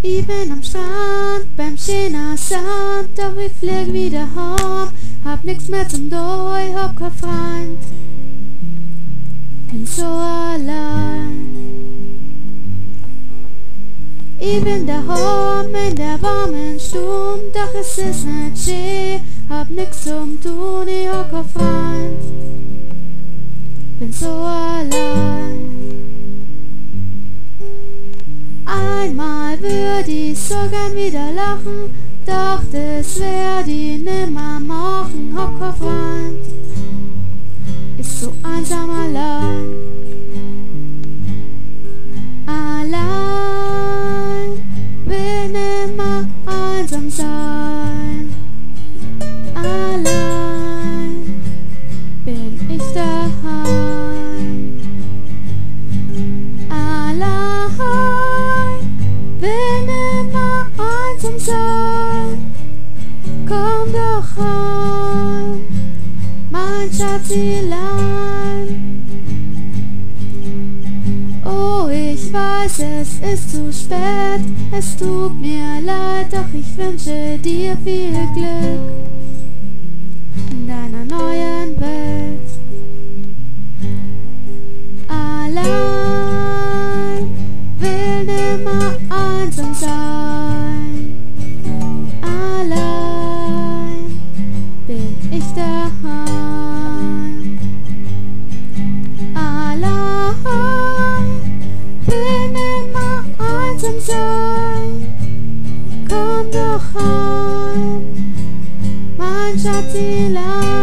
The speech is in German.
Ich bin am Strand, beim schönen Sand, doch ich flieg wieder heim, hab nix mehr zum Doi, hab kein Freund, bin so allein. Ich bin daheim in der warmen Stube, doch es ist nicht schön, hab nix zum Tun, ich hab kein Freund, bin so allein. Einmal würd ich so gern wieder lachen, doch das werd ich nimmer machen, hab kein Freund, ist so einsam allein. Allein, will nimmer einsam sein. Allein, bin ich daheim. Allein, will nimmer einsam sein. Komm doch heim, mein Schatzilein. Oh, ich weiß, es ist zu spät, es tut mir leid, doch ich wünsche dir viel Glück in deiner neuen Welt. Allein, will nimmer einsam sein. Allein, bin ich daheim. Allein, will nimmer einsam sein. Komm doch heim, mein Schatzilein.